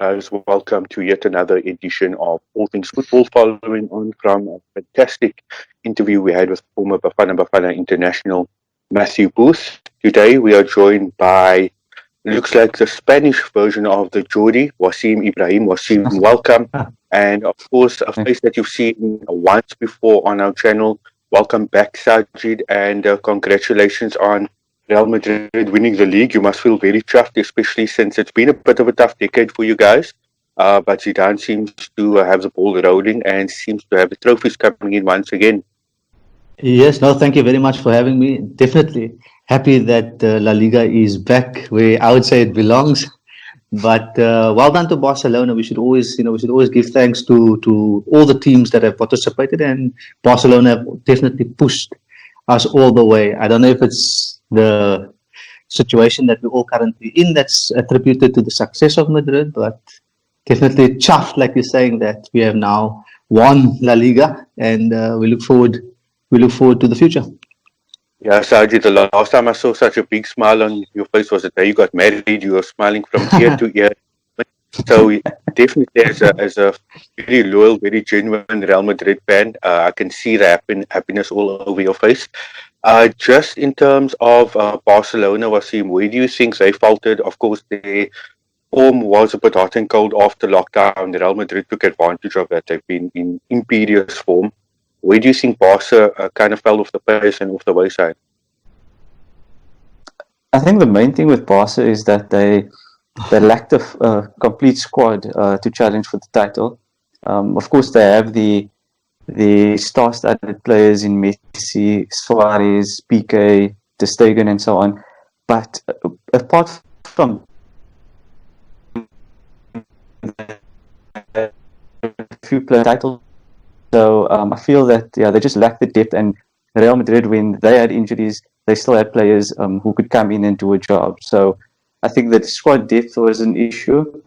guys. Welcome to yet another edition of All Things Football, following on from a fantastic interview we had with former Bafana international Matthew Booth. Today we are joined by, looks like the Spanish version of the Geordie, Wasim Ibrahim. Wasim, welcome. And of course, a face that you've seen once before on our channel. Welcome back, Sajid, and congratulations on Real Madrid winning the league. You must feel very chuffed, especially since it's been a bit of a tough decade for you guys. But Zidane seems to have the ball rolling and seems to have the trophies coming in once again. Yes, no, thank you very much for having me. Definitely happy that La Liga is back where I would say it belongs. But well done to Barcelona. We should always give thanks to all the teams that have participated, and Barcelona have definitely pushed us all the way. I don't know if it's the situation that we're all currently in that's attributed to the success of Madrid, but definitely chuffed, like you're saying, that we have now won La Liga, and we look forward to the future. Yeah, Sajid, the last time I saw such a big smile on your face was the day you got married. You were smiling from ear to ear. So definitely, as a very loyal, very genuine Real Madrid fan, I can see the happiness all over your face. Just in terms of Barcelona, Wasim, where do you think they faltered? Of course, their form was a bit hot and cold after lockdown. Real Madrid took advantage of that. They've been in imperious form. Where do you think Barca kind of fell off the pace and off the wayside? I think the main thing with Barca is that they lacked a complete squad to challenge for the title. Of course, they have the star-studded players in Messi, Suarez, Piqué, Ter Stegen, and so on. But apart from a few player titles, so I feel that they just lack the depth. And Real Madrid, when they had injuries, they still had players who could come in and do a job. So I think that squad depth was an issue,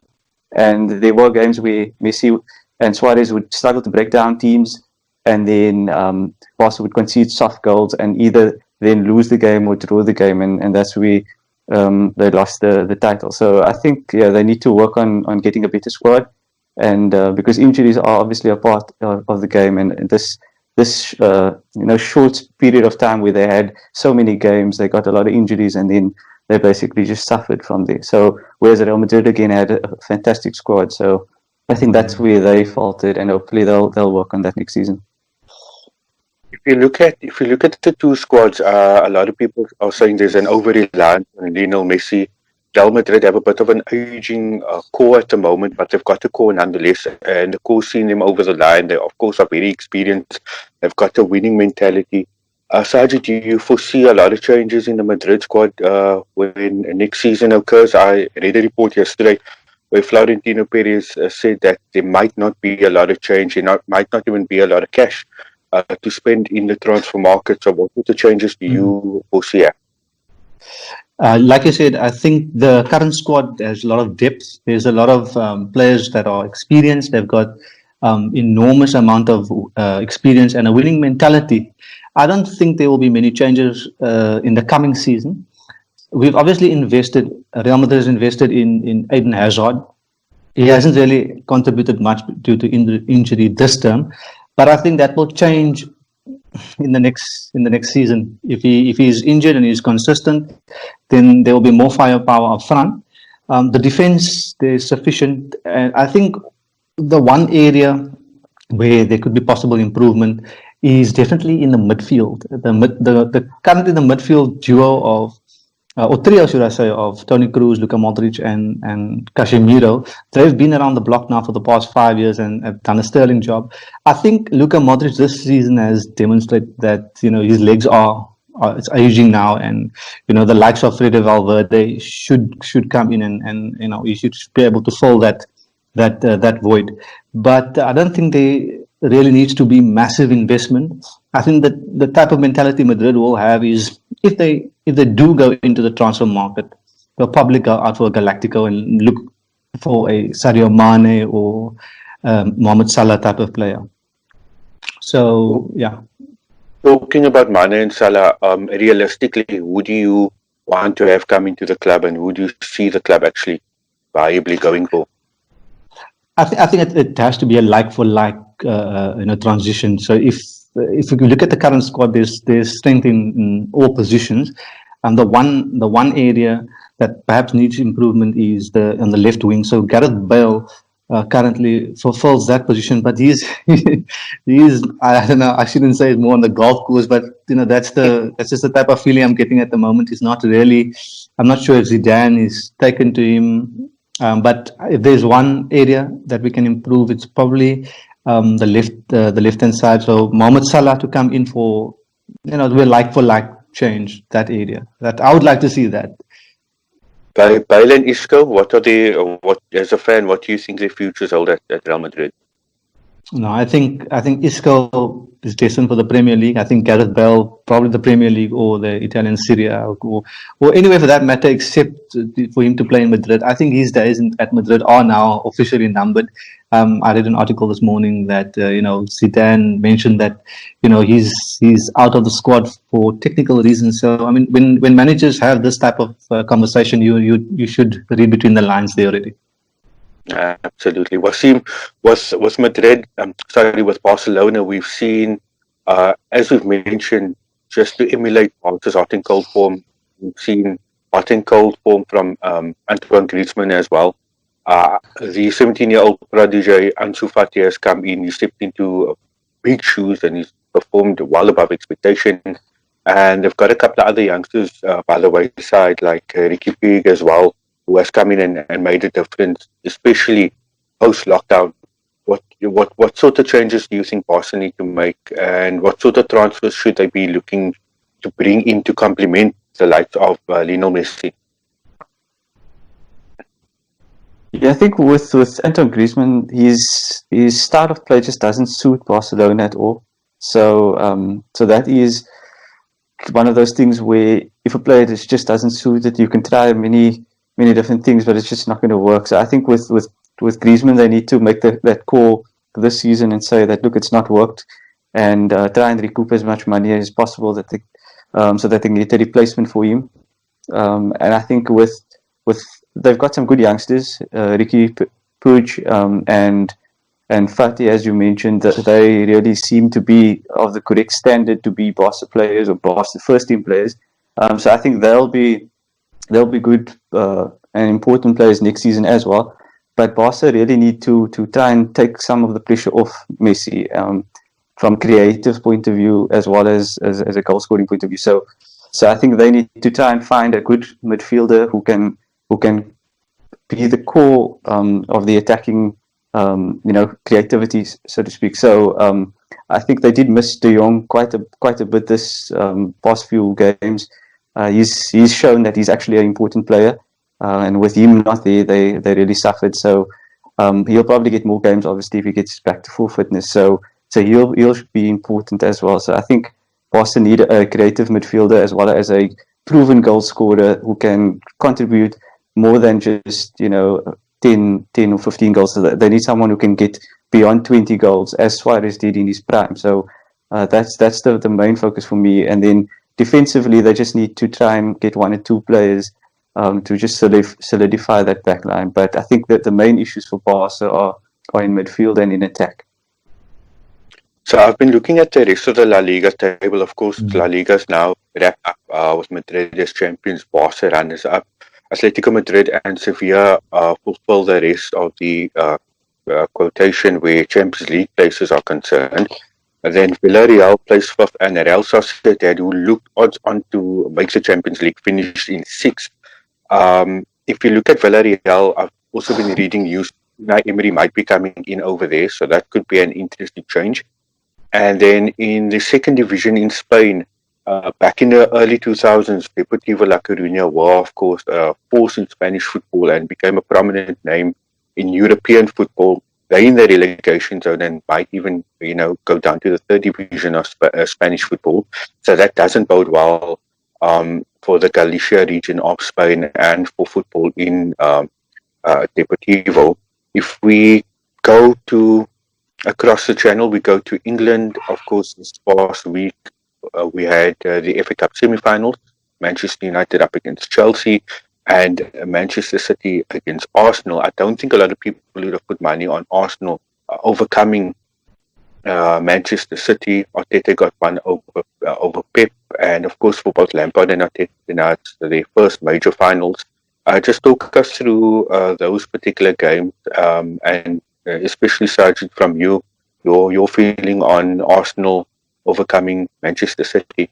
and there were games where Messi and Suarez would struggle to break down teams, and then Barca would concede soft goals and either then lose the game or draw the game, and that's where they lost the title. So I think they need to work on getting a better squad, and because injuries are obviously a part of the game, and this short period of time where they had so many games, they got a lot of injuries, and then they basically just suffered from there. So whereas Real Madrid again had a fantastic squad, so I think that's where they faltered, and hopefully they'll work on that next season. If you look at the two squads, a lot of people are saying there's an over reliance on Lionel Messi. Real Madrid have a bit of an aging core at the moment, but they've got a core nonetheless, and the core seeing them over the line. They of course are very experienced. They've got a winning mentality. Sajid, do you foresee a lot of changes in the Madrid squad when next season occurs? I read a report yesterday where Florentino Perez said that there might not be a lot of change, might not even be a lot of cash to spend in the transfer market. So what sort of changes do you foresee? Like I said, I think the current squad has a lot of depth. There's a lot of players that are experienced. They've got enormous amount of experience and a winning mentality. I don't think there will be many changes in the coming season. We've obviously Real Madrid has invested in Eden Hazard. He hasn't really contributed much due to injury this term, but I think that will change in the next season. If he's injured and he's consistent, then there will be more firepower up front. The defense, there's sufficient, and I think the one area where there could be possible improvement is definitely in the midfield. Currently the midfield duo of or trio, should I say, of Toni Kroos, Luka Modric, and Casemiro. They've been around the block now for the past 5 years and have done a sterling job. I think Luka Modric this season has demonstrated that his legs are it's aging now, and the likes of Fede Valverde should come in and he should be able to fill that void. But I don't think they really needs to be massive investment. I think that the type of mentality Madrid will have is if they do go into the transfer market, they'll probably go out for a Galactico and look for a Sadio Mane or Mohamed Salah type of player. So yeah. Talking about Mane and Salah, realistically, who do you want to have come into the club, and who do you see the club actually viably going for? I think it has to be a like for like transition. So if you look at the current squad, there's strength in all positions, and the one area that perhaps needs improvement is the on the left wing. So Gareth Bale currently fulfills that position, but he's I don't know, I shouldn't say it's more on the golf course, but that's just the type of feeling I'm getting at the moment. He's not really. I'm not sure if Zidane is taken to him, but if there's one area that we can improve, it's probably the left hand side. So Mohamed Salah to come in for we're like for like change that area. That I would like to see that. Bale and Isco, what as a fan, what do you think their futures hold at Real Madrid? No, I think Isco is destined for the Premier League. I think Gareth Bale probably the Premier League or the Italian Serie A or anywhere for that matter, except for him to play in Madrid. I think his days at Madrid are now officially numbered. I read an article this morning that Zidane mentioned that he's out of the squad for technical reasons. So I mean, when managers have this type of conversation, you should read between the lines there already. Absolutely. Wasim, was Madrid, with Barcelona, we've seen, as we've mentioned, just to emulate Barca's hot and cold form, we've seen hot and cold form from Antoine Griezmann as well. The 17-year-old prodigy Ansu Fati has come in, he stepped into big shoes and he's performed well above expectation. And they've got a couple of other youngsters by the wayside, like Ricky Puig as well, who has come in and made a difference, especially post-lockdown. What sort of changes do you think Barca need to make, and what sort of transfers should they be looking to bring in to complement the likes of Lionel Messi? Yeah, I think with Antoine Griezmann, his style of play just doesn't suit Barcelona at all. So that is one of those things where if a player just doesn't suit it, you can try many different things, but it's just not going to work. So I think with Griezmann, they need to make that call this season and say that look, it's not worked, and try and recoup as much money as possible that so that they can get a replacement for him. And I think with they've got some good youngsters, Ricky Puig and Fati, as you mentioned, that they really seem to be of the correct standard to be Barca players or Barca first team players. So I think they'll be good and important players next season as well. But Barca really need to try and take some of the pressure off Messi from creative point of view as well as a goal scoring point of view. So I think they need to try and find a good midfielder who can be the core of the attacking creativity, so to speak. So I think they did miss De Jong quite a bit this past few games. He's shown that he's actually an important player, and with him not there, they really suffered. So he'll probably get more games, obviously, if he gets back to full fitness. So he'll be important as well. So I think Barca need a creative midfielder as well as a proven goal scorer who can contribute more than just 10 or 15 goals. So they need someone who can get beyond 20 goals, as Suarez did in his prime. So that's the main focus for me. And then defensively, they just need to try and get one or two players to just solidify that back line. But I think that the main issues for Barca are in midfield and in attack. So I've been looking at the rest of the La Liga table. Of course, La Liga is now wrapped up with Madrid as champions, Barca runners up. Atletico Madrid and Sevilla fulfill the rest of the quotation where Champions League places are concerned. And then Villarreal plays fifth, and Real Sociedad, who looked odds on to make the Champions League, finished in sixth. If you look at Villarreal, I've also been reading news. Emery might be coming in over there, so that could be an interesting change. And then in the second division in Spain, back in the early 2000s, Deportivo La Coruña were, of course, a force in Spanish football and became a prominent name in European football. They're in the relegation zone and might even, go down to the third division of Spanish football. So that doesn't bode well for the Galicia region of Spain and for football in Deportivo. If we go across the channel, we go to England. Of course, this past week we had the FA Cup semi-finals, Manchester United up against Chelsea. and Manchester City against Arsenal. I don't think a lot of people would have put money on Arsenal overcoming Manchester City. Arteta got one over Pep, and of course for both Lampard and Arteta, now it's their first major finals. Just talk us through those particular games, and especially Sajid, from you, your feeling on Arsenal overcoming Manchester City.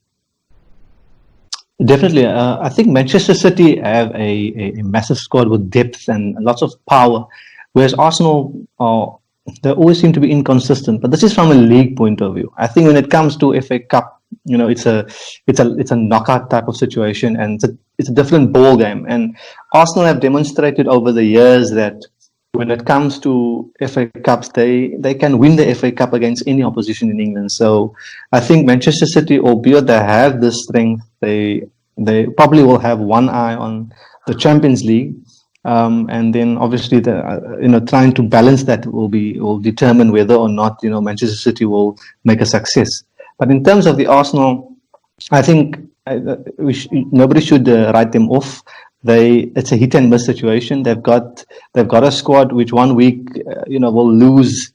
Definitely. I think Manchester City have a massive squad with depth and lots of power, whereas Arsenal they always seem to be inconsistent. But this is from a league point of view. I think when it comes to FA Cup, it's a knockout type of situation, and it's a different ball game. And Arsenal have demonstrated over the years that when it comes to FA Cups, they can win the FA Cup against any opposition in England. So I think Manchester City, albeit they have this strength, they probably will have one eye on the Champions League, and then obviously trying to balance that will determine whether or not Manchester City will make a success. But in terms of the Arsenal, I think nobody should write them off. It's a hit and miss situation. They've got a squad which one week will lose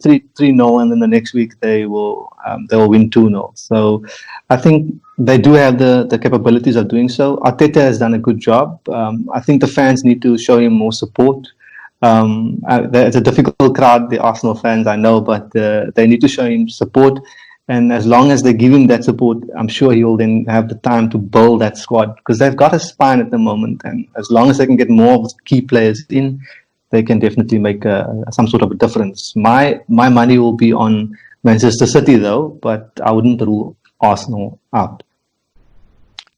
3-0, and then the next week they will win 2-0. So I think they do have the capabilities of doing so. Arteta has done a good job. I think the fans need to show him more support. It's a difficult crowd, the Arsenal fans, I know, but they need to show him support. And as long as they give him that support, I'm sure he will then have the time to build that squad, because they've got a spine at the moment. And as long as they can get more of the key players in, they can definitely make some sort of a difference. My money will be on Manchester City, though, but I wouldn't rule Arsenal out.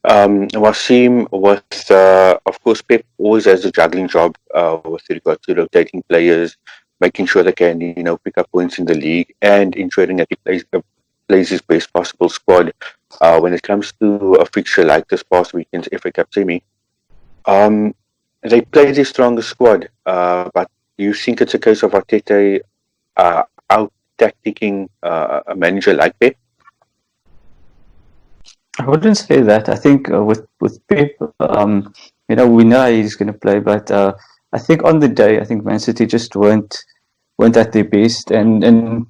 Wasim, of course, Pep always has a juggling job with regard to rotating players, making sure they can, pick up points in the league, and ensuring that he plays his best possible squad. When it comes to a fixture like this past weekend's FA Cup semi, they played their strongest squad, but do you think it's a case of Arteta out-tacticking a manager like Pep? I wouldn't say that. I think with Pep, we know how he's going to play, but I think on the day, I think Man City just weren't at their best, and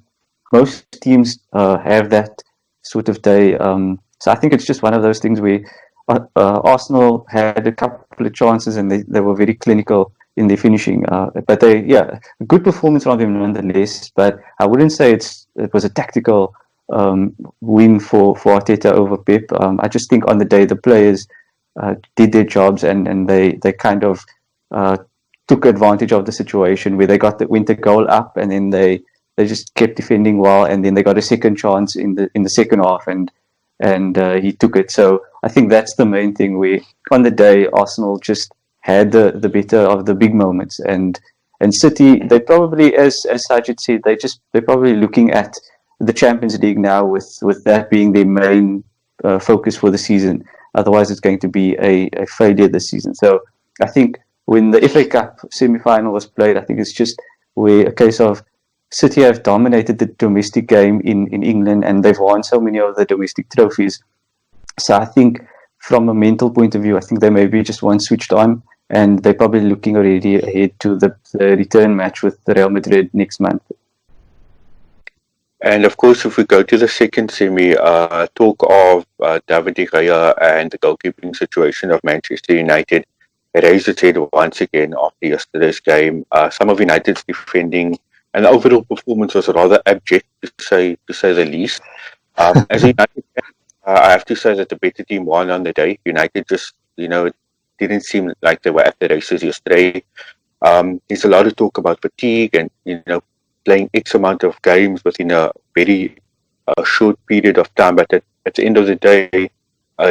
most teams have that sort of day. So I think it's just one of those things where Arsenal had a couple of chances and they were very clinical in their finishing. But a good performance from them nonetheless. But I wouldn't say it was a tactical win for Arteta over Pep. I just think on the day the players did their jobs and they kind of took advantage of the situation where they got the winter goal up, and then they just kept defending well, and then they got a second chance in the second half, and he took it. So I think that's the main thing, where on the day Arsenal just had the better of the big moments, and City, they probably, as Sajid said, they're probably looking at the Champions League now with that being their main focus for the season. Otherwise, it's going to be a failure this season. So I think when the FA Cup semi-final was played, I think it's just a case of City have dominated the domestic game in England, and they've won so many of the domestic trophies. So I think from a mental point of view, I think they maybe just weren't switched on, and they're probably looking already ahead to the return match with the Real Madrid next month. And of course, if we go to the second semi, talk of David De Gea and the goalkeeping situation of Manchester United raised its head once again after yesterday's game. Some of United's defending and the overall performance was rather abject, to say the least. As a United fan, I have to say that the better team won on the day. United just, it didn't seem like they were at the races yesterday. There's a lot of talk about fatigue and, playing X amount of games within a very short period of time. But at the end of the day,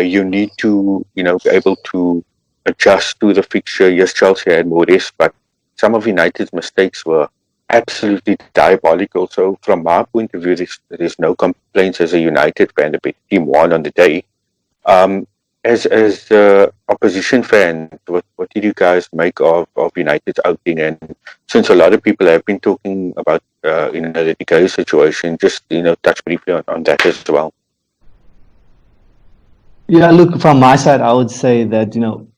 you need to, be able to adjust to the fixture. Yes, Chelsea had more rest, but some of United's mistakes were absolutely diabolical. So from my point of view, there's no complaints as a United fan. The better team won on the day. As opposition fan, what did you guys make of United's outing? And since a lot of people have been talking about the De Gea situation, just touch briefly on that as well. Yeah, look, from my side, I would say that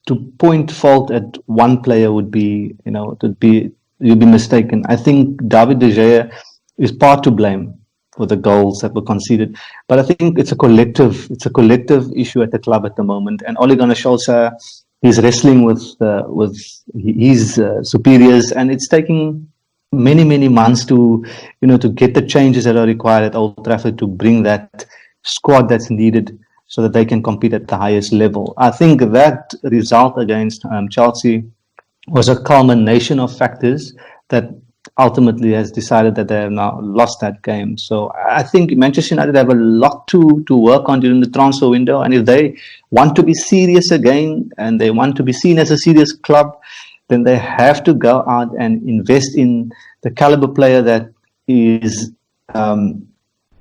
to point fault at one player would be, you'd be mistaken. I think David De Gea is part to blame for the goals that were conceded, but I think it's a collective issue at the club at the moment. And Ole Gunnar Solskjaer, he's wrestling with his superiors, and it's taking many months to get the changes that are required at Old Trafford to bring that squad that's needed so that they can compete at the highest level. I think that result against Chelsea was a culmination of factors that ultimately has decided that they have now lost that game. So I think Manchester United have a lot to work on during the transfer window, and if they want to be serious again and they want to be seen as a serious club, then they have to go out and invest in the caliber player that is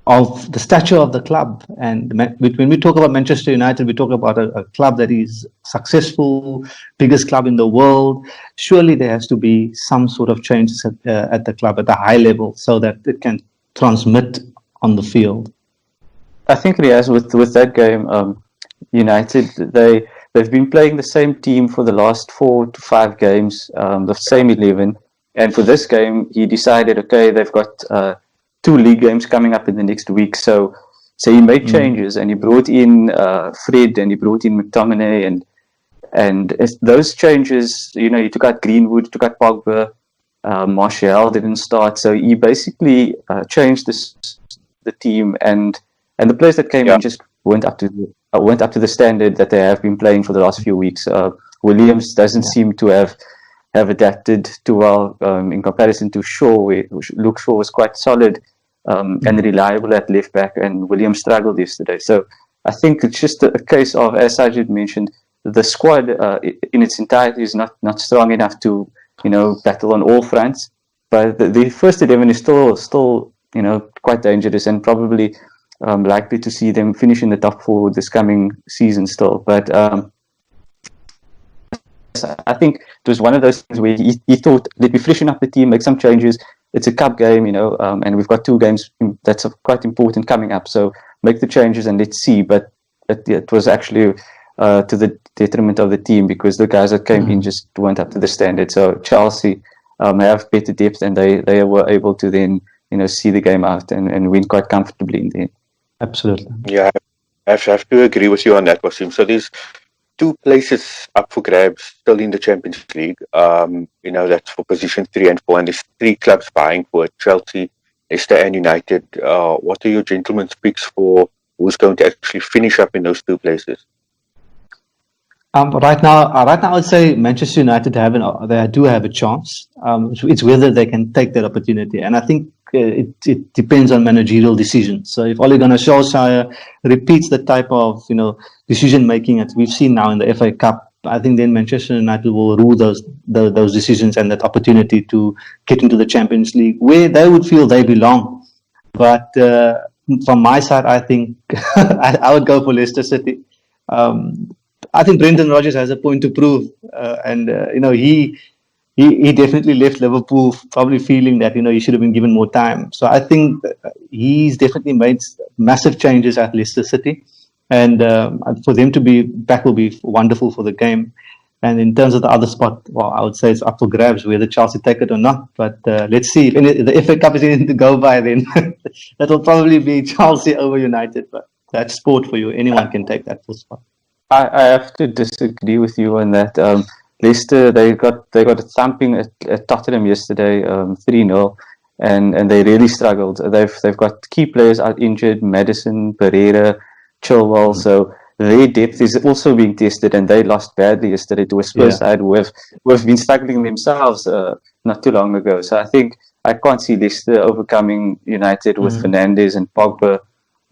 of the stature of the club. And when we talk about Manchester United, we talk about a club that is successful, biggest club in the world. Surely there has to be some sort of changes at the club at a high level so that it can transmit on the field. I think, Riaz, with that game, United, they've been playing the same team for the last 4 to 5 games, the same 11. And for this game, he decided, okay, they've got 2 league games coming up in the next week. So he made changes, and he brought in Fred, and he brought in McTominay, and those changes, he took out Greenwood, took out Pogba, Martial didn't start. So he basically changed the team, and the players that came in just went up to the standard that they have been playing for the last few weeks. Williams doesn't seem to have adapted too well in comparison to Shaw. Luke Shaw was quite solid and reliable at left back, and Williams struggled yesterday. So I think it's just a case of, as Sajid mentioned, the squad in its entirety is not strong enough to battle on all fronts. But the first 11 is still quite dangerous, and probably likely to see them finish in the top 4 this coming season still. But I think it was one of those things where he thought, let me freshen up the team, make some changes. It's a cup game, and we've got 2 games that's quite important coming up. So make the changes and let's see. But it was actually to the detriment of the team, because the guys that came in just weren't up to the standard. So Chelsea have better depth, and they were able to then see the game out and win quite comfortably in the end. Absolutely. Yeah, I have to agree with you on that, Wasim. So there's 2 places up for grabs still in the Champions League. That's for position 3 and 4, and there's 3 clubs vying for it: Chelsea, Leicester, and United. What are your gentlemen's picks for who's going to actually finish up in those 2 places? Right now, I would say Manchester United they do have a chance. It's whether they can take that opportunity, and I think it depends on managerial decisions. So if Ole Gunnar Solskjaer repeats the type of decision making that we've seen now in the FA Cup, I think then Manchester United will rule those decisions and that opportunity to get into the Champions League, where they would feel they belong. But from my side, I think I would go for Leicester City. I think Brendan Rodgers has a point to prove, and he definitely left Liverpool probably feeling that he should have been given more time. So I think he's definitely made massive changes at Leicester City, and for them to be back will be wonderful for the game. And in terms of the other spot, well, I would say it's up for grabs whether Chelsea take it or not. But let's see. If the FA Cup is anything to go by, then that will probably be Chelsea over United. But that's sport for you. Anyone can take that full spot. I have to disagree with you on that. Leicester, they got a thumping at Tottenham yesterday, 3-0, and they really struggled. They've got key players out injured: Maddison, Pereira, Chilwell. So their depth is also being tested, and they lost badly yesterday to a Spurs side who have been struggling themselves not too long ago. So I think I can't see Leicester overcoming United with Fernandes and Pogba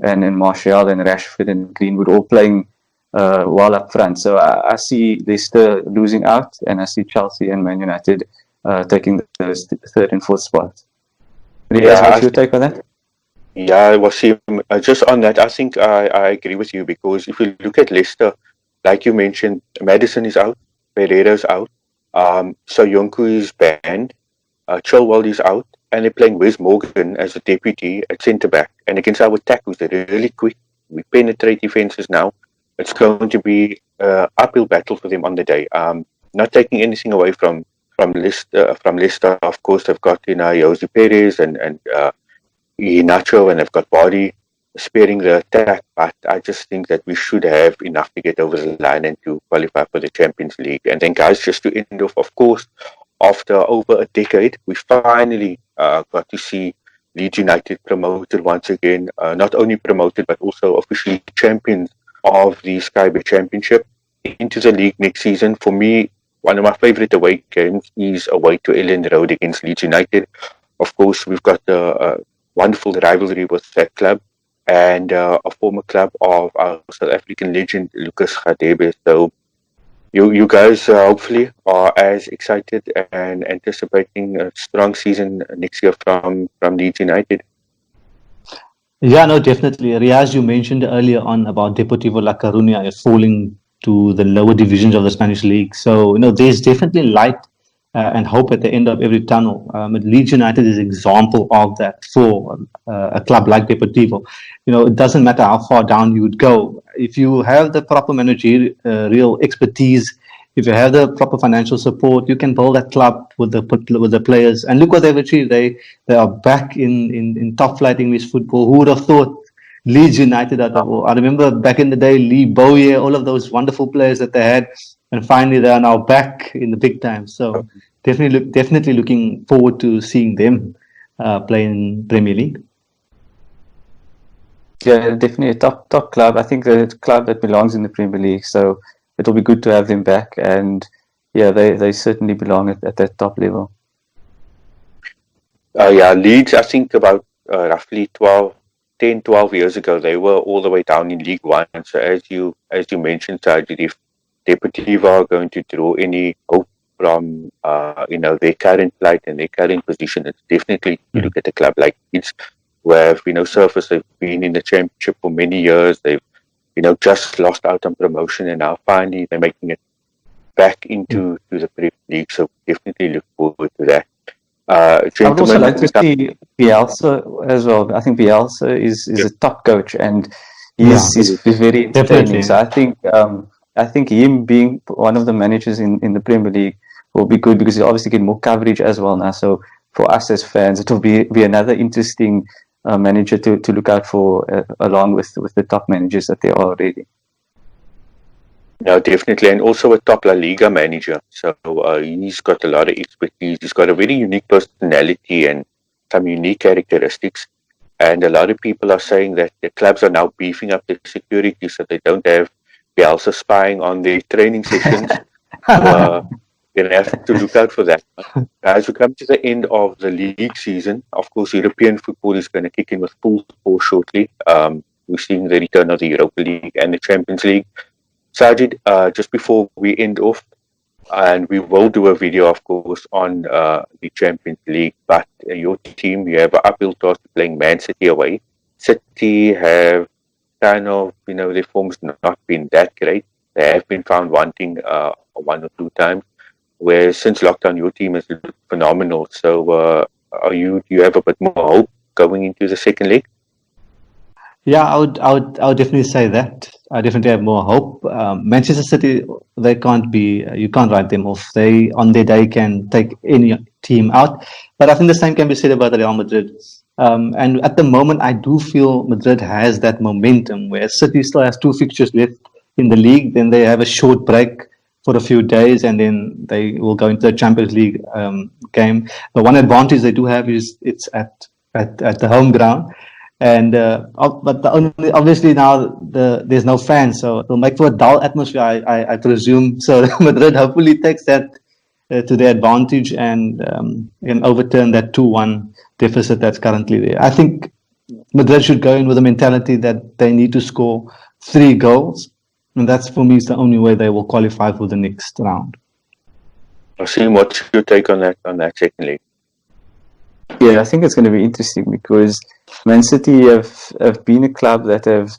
and Martial and Rashford and Greenwood all playing well up front. So I see Leicester losing out, and I see Chelsea and Man United taking those 3rd and 4th spots. Riaz, what's your take on that? Yeah, Wasim, just on that, I think I agree with you, because if you look at Leicester, like you mentioned, Maddison is out, Pereira is out, Soyuncu is banned, Chilwell is out, and they're playing Wes Morgan as a deputy at centre back. And against our attackers, they're really quick. We penetrate defences now. it's going to be an uphill battle for them on the day. Not taking anything away from Leicester, of course, they've got Jose Perez and Iheanacho, and they've got Body sparing the attack. But I just think that we should have enough to get over the line and to qualify for the Champions League. And then, guys, just to end off, of course, after over a decade, we finally got to see Leeds United promoted once again. Not only promoted, but also officially champions of the Sky Bet Championship into the league next season. For me, one of my favourite away games is away to Ellen Road against Leeds United. Of course, we've got a wonderful rivalry with that club and a former club of our South African legend, Lucas Radebe. So you guys hopefully are as excited and anticipating a strong season next year from Leeds United. Yeah, no, definitely. Riaz, you mentioned earlier on about Deportivo La Coruña falling to the lower divisions of the Spanish league. So, there's definitely light and hope at the end of every tunnel. Leeds United is an example of that for a club like Deportivo. It doesn't matter how far down you would go. If you have the proper managerial expertise, if you have the proper financial support, you can build that club with the players. And look what they've achieved. They are back in top flight English football. Who would have thought Leeds United? I remember back in the day, Lee Bowyer, all of those wonderful players that they had, and finally they are now back in the big time. So definitely looking forward to seeing them play in Premier League. Yeah, definitely a top club. I think the club that belongs in the Premier League. So it'll be good to have them back. And yeah, they certainly belong at that top level. Leeds, I think about roughly 10, 12 years ago, they were all the way down in League One. So as you mentioned, Sajid, if Deportivo are going to draw any hope from their current plight and their current position, it's definitely you look at a club like Leeds, where surface they've been in the championship for many years. They've just lost out on promotion, and now finally they're making it back into the Premier League. So definitely look forward to that. I would also like to see Bielsa as well. I think Bielsa is a top coach, and he's very entertaining. So I think him being one of the managers in the Premier League will be good, because he obviously get more coverage as well now. So for us as fans, it will be another interesting manager to look out for, along with the top managers that there are already. No, definitely, and also a top La Liga manager. So he's got a lot of expertise. He's got a very unique personality and some unique characteristics. And a lot of people are saying that the clubs are now beefing up their security so they don't have Bielsa spying on their training sessions. So, you're going to have to look out for that. As we come to the end of the league season, of course, European football is going to kick in with full force shortly. We're seeing the return of the Europa League and the Champions League. Sajid, just before we end off, and we will do a video, of course, on the Champions League, but your team, you have an uphill task playing Man City away. City have kind of, their form's not been that great. They have been found wanting one or two times, where since lockdown, your team has looked phenomenal. So do you have a bit more hope going into the second leg? Yeah, I would definitely say that. I definitely have more hope. Manchester City, you can't write them off. They, on their day, can take any team out. But I think the same can be said about Real Madrid. And at the moment, I do feel Madrid has that momentum, where City still has 2 fixtures left in the league. Then they have a short break for a few days, and then they will go into the Champions League game. The one advantage they do have is it's at the home ground. And but obviously now there's no fans, so it'll make for a dull atmosphere, I presume. So Madrid hopefully takes that to their advantage and can overturn that 2-1 deficit that's currently there. I think Madrid should go in with a mentality that they need to score 3 goals, and that's, for me, is the only way they will qualify for the next round. Wasim, what's your take on that second leg? Yeah, I think it's going to be interesting, because Man City have been a club that have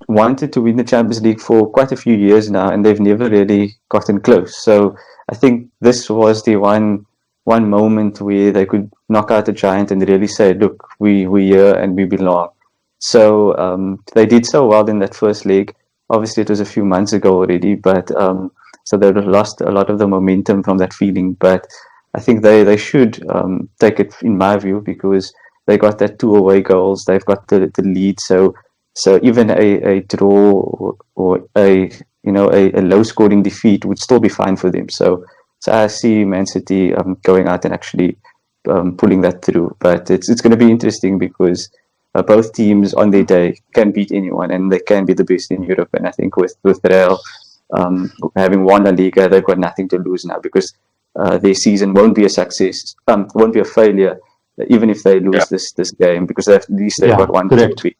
wanted to win the Champions League for quite a few years now, and they've never really gotten close. So I think this was the one moment where they could knock out the giant and really say, look, we're here and we belong. So they did so well in that first leg. Obviously, it was a few months ago already, but so they've lost a lot of the momentum from that feeling. But I think they should take it, in my view, because they got that 2 away goals. They've got the lead. So even a draw or a a low scoring defeat would still be fine for them. So I see Man City going out and actually pulling that through. But it's going to be interesting because both teams on their day can beat anyone and they can be the best in Europe. And I think with Real having won La Liga, they've got nothing to lose now because their season won't be a success, won't be a failure, even if they lose this game, because at least they've got one to beat.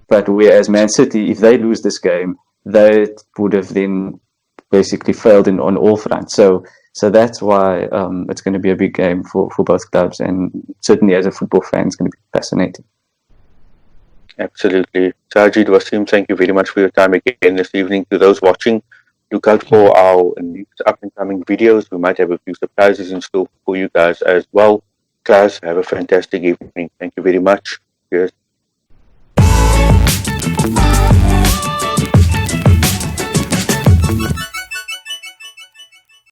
But whereas Man City, if they lose this game, they would have then basically failed on all fronts. So that's why it's going to be a big game for both clubs, and certainly as a football fan, it's going to be fascinating. Absolutely. Sajid, Wasim, thank you very much for your time again this evening. To those watching, look out for our next up-and-coming videos. We might have a few surprises in store for you guys as well. Guys, have a fantastic evening. Thank you very much. Cheers.